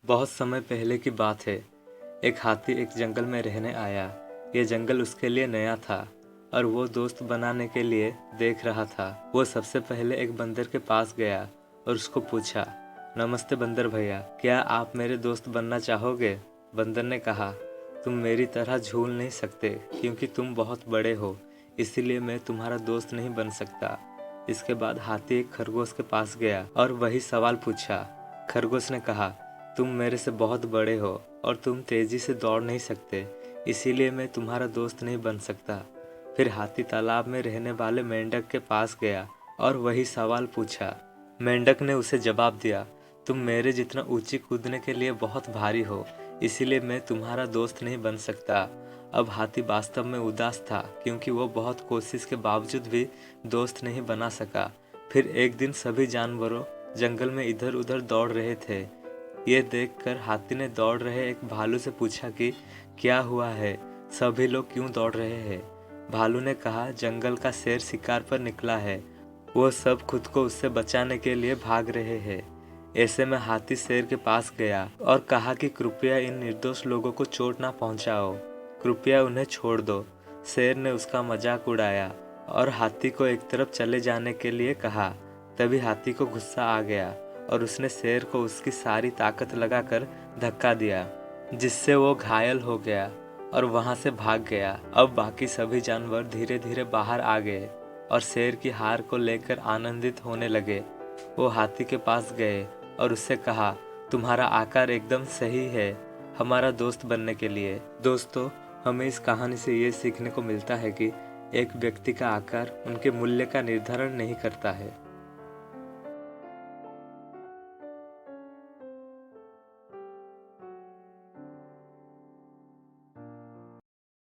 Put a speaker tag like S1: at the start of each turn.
S1: बहुत समय पहले की बात है। एक हाथी एक जंगल में रहने आया। यह जंगल उसके लिए नया था और वो दोस्त बनाने के लिए देख रहा था। वो सबसे पहले एक बंदर के पास गया और उसको पूछा, नमस्ते बंदर भैया, क्या आप मेरे दोस्त बनना चाहोगे? बंदर ने कहा, तुम मेरी तरह झूल नहीं सकते क्योंकि तुम बहुत बड़े हो, इसीलिए मैं तुम्हारा दोस्त नहीं बन सकता। इसके बाद हाथी एक खरगोश के पास गया और वही सवाल पूछा। खरगोश ने कहा, तुम मेरे से बहुत बड़े हो और तुम तेजी से दौड़ नहीं सकते, इसीलिए मैं तुम्हारा दोस्त नहीं बन सकता। फिर हाथी तालाब में रहने वाले मेंढक के पास गया और वही सवाल पूछा। मेंढक ने उसे जवाब दिया, तुम मेरे जितना ऊंची कूदने के लिए बहुत भारी हो, इसीलिए मैं तुम्हारा दोस्त नहीं बन सकता। अब हाथी वास्तव में उदास था क्योंकि वो बहुत कोशिश के बावजूद भी दोस्त नहीं बना सका। फिर एक दिन सभी जानवरों जंगल में इधर उधर दौड़ रहे थे। ये देखकर हाथी ने दौड़ रहे एक भालू से पूछा कि क्या हुआ है, सभी लोग क्यों दौड़ रहे हैं? भालू ने कहा, जंगल का शेर शिकार पर निकला है, वो सब खुद को उससे बचाने के लिए भाग रहे हैं। ऐसे में हाथी शेर के पास गया और कहा कि कृपया इन निर्दोष लोगों को चोट ना पहुंचाओ, कृपया उन्हें छोड़ दो। शेर ने उसका मजाक उड़ाया और हाथी को एक तरफ चले जाने के लिए कहा। तभी हाथी को गुस्सा आ गया और उसने शेर को उसकी सारी ताकत लगाकर धक्का दिया, जिससे वो घायल हो गया और वहां से भाग गया। अब बाकी सभी जानवर धीरे धीरे बाहर आ गए और शेर की हार को लेकर आनंदित होने लगे। वो हाथी के पास गए और उससे कहा, तुम्हारा आकार एकदम सही है हमारा दोस्त बनने के लिए। दोस्तों, हमें इस कहानी से ये सीखने को मिलता है कि एक व्यक्ति का आकार उनके मूल्य का निर्धारण नहीं करता है।